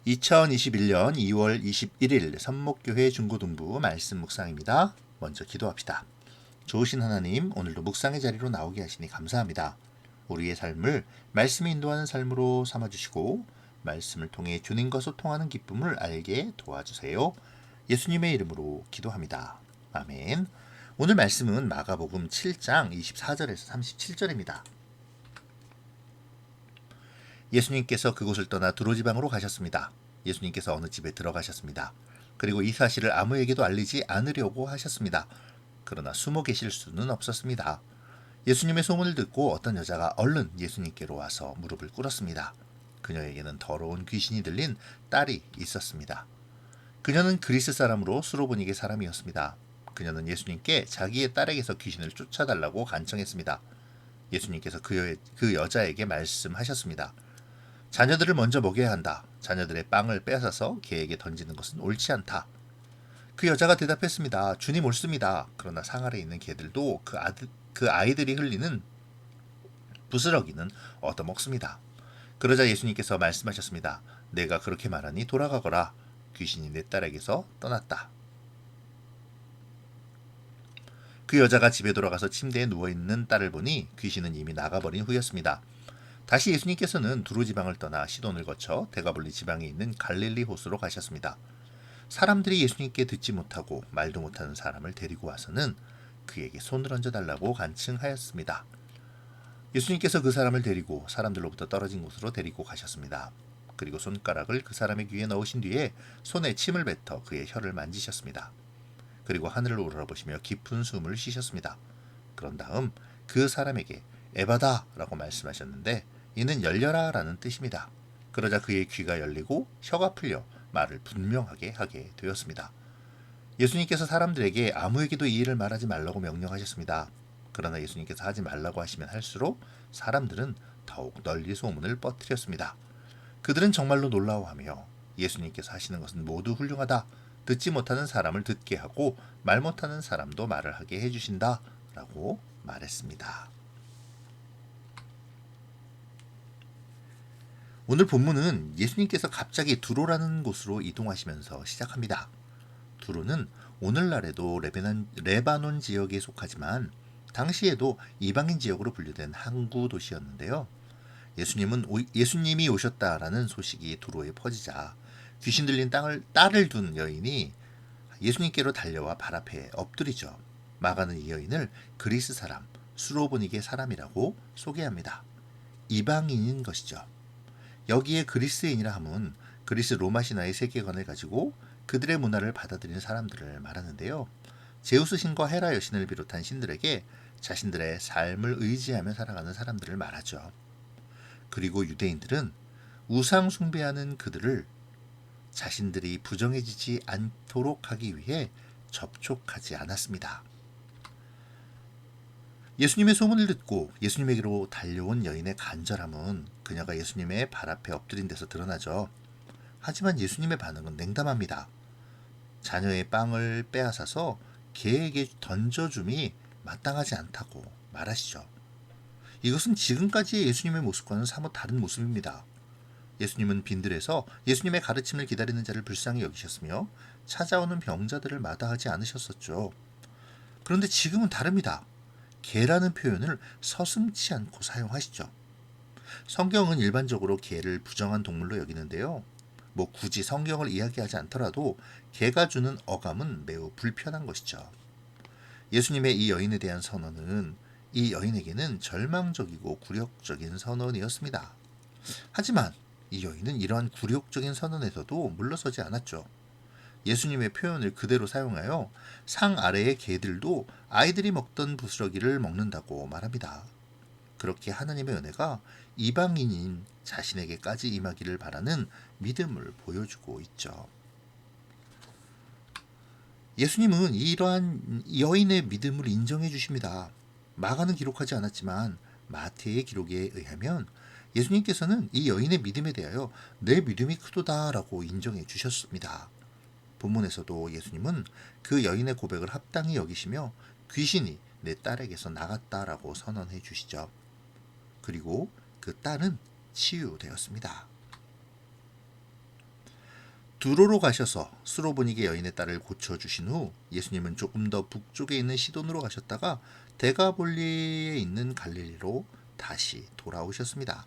2021년 2월 21일 선목교회 중고등부 말씀 묵상입니다. 먼저 기도합시다. 좋으신 하나님, 오늘도 묵상의 자리로 나오게 하시니 감사합니다. 우리의 삶을 말씀이 인도하는 삶으로 삼아주시고 말씀을 통해 주님과 소통하는 기쁨을 알게 도와주세요. 예수님의 이름으로 기도합니다. 아멘. 오늘 말씀은 마가복음 7장 24절에서 37절입니다. 예수님께서 그곳을 떠나 두로 지방으로 가셨습니다. 예수님께서 어느 집에 들어가셨습니다. 그리고 이 사실을 아무에게도 알리지 않으려고 하셨습니다. 그러나 숨어 계실 수는 없었습니다. 예수님의 소문을 듣고 어떤 여자가 얼른 예수님께로 와서 무릎을 꿇었습니다. 그녀에게는 더러운 귀신이 들린 딸이 있었습니다. 그녀는 그리스 사람으로 수로보니게 사람이었습니다. 그녀는 예수님께 자기의 딸에게서 귀신을 쫓아달라고 간청했습니다. 예수님께서 그 여자에게 말씀하셨습니다. 자녀들을 먼저 먹여야 한다. 자녀들의 빵을 빼앗아서 개에게 던지는 것은 옳지 않다. 그 여자가 대답했습니다. 주님 옳습니다. 그러나 상 아래 있는 개들도 그 아이들이 흘리는 부스러기는 얻어먹습니다. 그러자 예수님께서 말씀하셨습니다. 내가 그렇게 말하니 돌아가거라. 귀신이 내 딸에게서 떠났다. 그 여자가 집에 돌아가서 침대에 누워있는 딸을 보니 귀신은 이미 나가버린 후였습니다. 다시 예수님께서는 두로 지방을 떠나 시돈을 거쳐 데가볼리 지방에 있는 갈릴리 호수로 가셨습니다. 사람들이 예수님께 듣지 못하고 말도 못하는 사람을 데리고 와서는 그에게 손을 얹어달라고 간청하였습니다. 예수님께서 그 사람을 데리고 사람들로부터 떨어진 곳으로 데리고 가셨습니다. 그리고 손가락을 그 사람의 귀에 넣으신 뒤에 손에 침을 뱉어 그의 혀를 만지셨습니다. 그리고 하늘을 우러러보시며 깊은 숨을 쉬셨습니다. 그런 다음 그 사람에게 에바다 라고 말씀하셨는데 이는 열려라 라는 뜻입니다. 그러자 그의 귀가 열리고 혀가 풀려 말을 분명하게 하게 되었습니다. 예수님께서 사람들에게 아무에게도 이 일을 말하지 말라고 명령하셨습니다. 그러나 예수님께서 하지 말라고 하시면 할수록 사람들은 더욱 널리 소문을 뻗뜨렸습니다. 그들은 정말로 놀라워하며 예수님께서 하시는 것은 모두 훌륭하다. 듣지 못하는 사람을 듣게 하고 말 못하는 사람도 말을 하게 해주신다 라고 말했습니다. 오늘 본문은 예수님께서 갑자기 두로라는 곳으로 이동하시면서 시작합니다. 두로는 오늘날에도 레바논 지역에 속하지만 당시에도 이방인 지역으로 분류된 항구 도시였는데요. 예수님이 오셨다라는 소식이 두로에 퍼지자 귀신 들린 딸을 둔 여인이 예수님께로 달려와 발 앞에 엎드리죠. 마가는 이 여인을 그리스 사람, 수로보니게 사람이라고 소개합니다. 이방인인 것이죠. 여기에 그리스인이라 함은 그리스 로마 신화의 세계관을 가지고 그들의 문화를 받아들이는 사람들을 말하는데요. 제우스 신과 헤라 여신을 비롯한 신들에게 자신들의 삶을 의지하며 살아가는 사람들을 말하죠. 그리고 유대인들은 우상 숭배하는 그들을 자신들이 부정해지지 않도록 하기 위해 접촉하지 않았습니다. 예수님의 소문을 듣고 예수님에게로 달려온 여인의 간절함은 그녀가 예수님의 발 앞에 엎드린 데서 드러나죠. 하지만 예수님의 반응은 냉담합니다. 자녀의 빵을 빼앗아서 개에게 던져줌이 마땅하지 않다고 말하시죠. 이것은 지금까지의 예수님의 모습과는 사뭇 다른 모습입니다. 예수님은 빈들에서 예수님의 가르침을 기다리는 자를 불쌍히 여기셨으며 찾아오는 병자들을 마다하지 않으셨었죠. 그런데 지금은 다릅니다. 개라는 표현을 서슴지 않고 사용하시죠. 성경은 일반적으로 개를 부정한 동물로 여기는데요. 굳이 성경을 이야기하지 않더라도 개가 주는 어감은 매우 불편한 것이죠. 예수님의 이 여인에 대한 선언은 이 여인에게는 절망적이고 굴욕적인 선언이었습니다. 하지만 이 여인은 이러한 굴욕적인 선언에서도 물러서지 않았죠. 예수님의 표현을 그대로 사용하여 상 아래의 개들도 아이들이 먹던 부스러기를 먹는다고 말합니다. 그렇게 하나님의 은혜가 이방인인 자신에게까지 임하기를 바라는 믿음을 보여주고 있죠. 예수님은 이러한 여인의 믿음을 인정해 주십니다. 마가는 기록하지 않았지만 마태의 기록에 의하면 예수님께서는 이 여인의 믿음에 대하여 내 믿음이 크도다라고 인정해 주셨습니다. 본문에서도 예수님은 그 여인의 고백을 합당히 여기시며 귀신이 내 딸에게서 나갔다라고 선언해 주시죠. 그리고 그 딸은 치유되었습니다. 두로로 가셔서 수로보니게 여인의 딸을 고쳐주신 후 예수님은 조금 더 북쪽에 있는 시돈으로 가셨다가 데가볼리에 있는 갈릴리로 다시 돌아오셨습니다.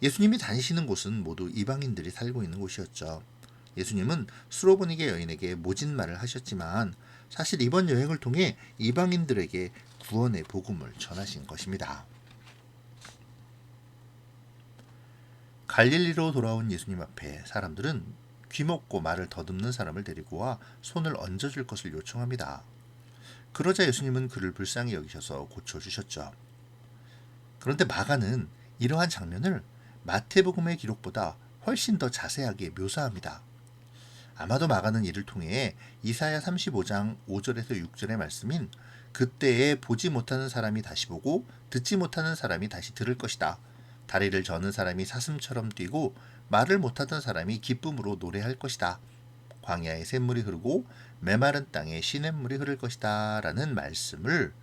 예수님이 다니시는 곳은 모두 이방인들이 살고 있는 곳이었죠. 예수님은 수로보니게 여인에게 모진 말을 하셨지만 사실 이번 여행을 통해 이방인들에게 구원의 복음을 전하신 것입니다. 갈릴리로 돌아온 예수님 앞에 사람들은 귀먹고 말을 더듬는 사람을 데리고 와 손을 얹어줄 것을 요청합니다. 그러자 예수님은 그를 불쌍히 여기셔서 고쳐주셨죠. 그런데 마가는 이러한 장면을 마태복음의 기록보다 훨씬 더 자세하게 묘사합니다. 아마도 마가는 이를 통해 이사야 35장 5절에서 6절의 말씀인 그때에 보지 못하는 사람이 다시 보고 듣지 못하는 사람이 다시 들을 것이다. 다리를 저는 사람이 사슴처럼 뛰고 말을 못하던 사람이 기쁨으로 노래할 것이다. 광야에 샘물이 흐르고 메마른 땅에 시냇물이 흐를 것이다. 라는 말씀을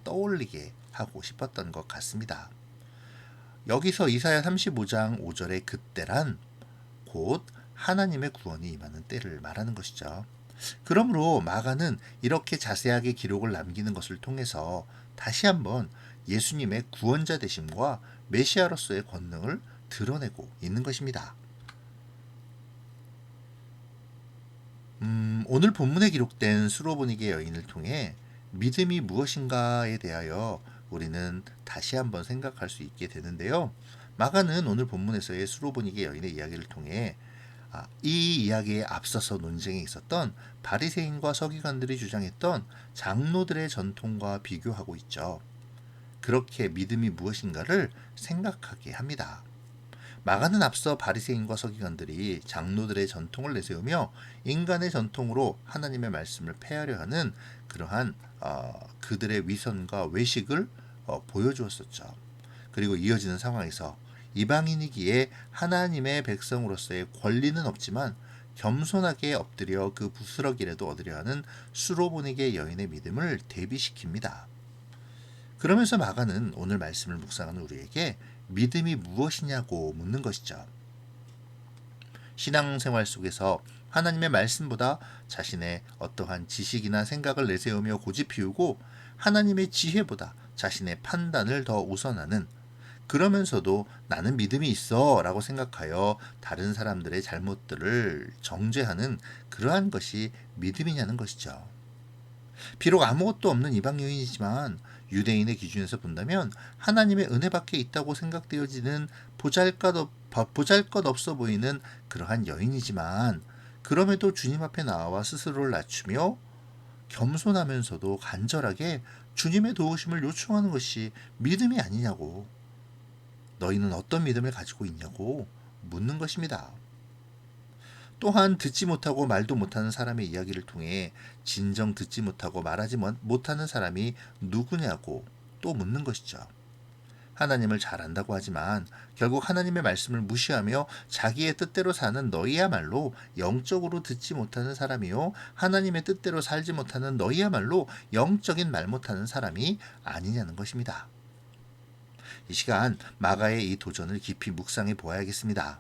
떠올리게 하고 싶었던 것 같습니다. 여기서 이사야 35장 5절의 그때란 곧 하나님의 구원이 임하는 때를 말하는 것이죠. 그러므로 마가는 이렇게 자세하게 기록을 남기는 것을 통해서 다시 한번 예수님의 구원자 되심과 메시아로서의 권능을 드러내고 있는 것입니다. 오늘 본문에 기록된 수로보니게 여인을 통해 믿음이 무엇인가에 대하여 우리는 다시 한번 생각할 수 있게 되는데요. 마가는 오늘 본문에서의 수로보니게 여인의 이야기를 통해 이 이야기에 앞서서 논쟁에 있었던 바리새인과 서기관들이 주장했던 장로들의 전통과 비교하고 있죠. 그렇게 믿음이 무엇인가를 생각하게 합니다. 마가는 앞서 바리새인과 서기관들이 장로들의 전통을 내세우며 인간의 전통으로 하나님의 말씀을 폐하려 하는 그러한 그들의 위선과 외식을 보여주었었죠. 그리고 이어지는 상황에서 이방인이기에 하나님의 백성으로서의 권리는 없지만 겸손하게 엎드려 그 부스러기라도 얻으려 하는 수로보니게 여인의 믿음을 대비시킵니다. 그러면서 마가는 오늘 말씀을 묵상하는 우리에게 믿음이 무엇이냐고 묻는 것이죠. 신앙생활 속에서 하나님의 말씀보다 자신의 어떠한 지식이나 생각을 내세우며 고집 피우고 하나님의 지혜보다 자신의 판단을 더 우선하는, 그러면서도 나는 믿음이 있어 라고 생각하여 다른 사람들의 잘못들을 정죄하는 그러한 것이 믿음이냐는 것이죠. 비록 아무것도 없는 이방 여인이지만 유대인의 기준에서 본다면 하나님의 은혜밖에 있다고 생각되어지는 보잘것없어 보이는 그러한 여인이지만 그럼에도 주님 앞에 나와 스스로를 낮추며 겸손하면서도 간절하게 주님의 도우심을 요청하는 것이 믿음이 아니냐고, 너희는 어떤 믿음을 가지고 있냐고 묻는 것입니다. 또한 듣지 못하고 말도 못하는 사람의 이야기를 통해 진정 듣지 못하고 말하지 못하는 사람이 누구냐고 또 묻는 것이죠. 하나님을 잘 안다고 하지만 결국 하나님의 말씀을 무시하며 자기의 뜻대로 사는 너희야말로 영적으로 듣지 못하는 사람이요 하나님의 뜻대로 살지 못하는 너희야말로 영적인 말 못하는 사람이 아니냐는 것입니다. 이 시간 마가의 이 도전을 깊이 묵상해 보아야겠습니다.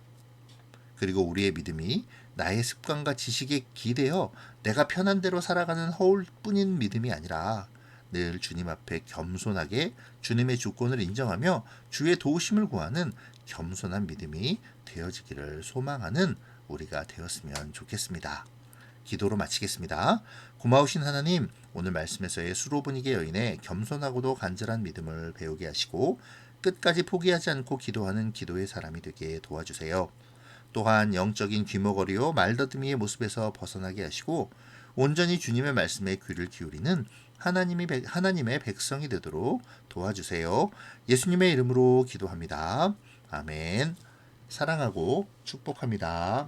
그리고 우리의 믿음이 나의 습관과 지식에 기대어 내가 편한 대로 살아가는 허울뿐인 믿음이 아니라 늘 주님 앞에 겸손하게 주님의 주권을 인정하며 주의 도우심을 구하는 겸손한 믿음이 되어지기를 소망하는 우리가 되었으면 좋겠습니다. 기도로 마치겠습니다. 고마우신 하나님, 오늘 말씀에서의 수로보니게 여인의 겸손하고도 간절한 믿음을 배우게 하시고 끝까지 포기하지 않고 기도하는 기도의 사람이 되게 도와주세요. 또한 영적인 귀머거리요 말더듬이의 모습에서 벗어나게 하시고 온전히 주님의 말씀에 귀를 기울이는 하나님의 백성이 되도록 도와주세요. 예수님의 이름으로 기도합니다. 아멘. 사랑하고 축복합니다.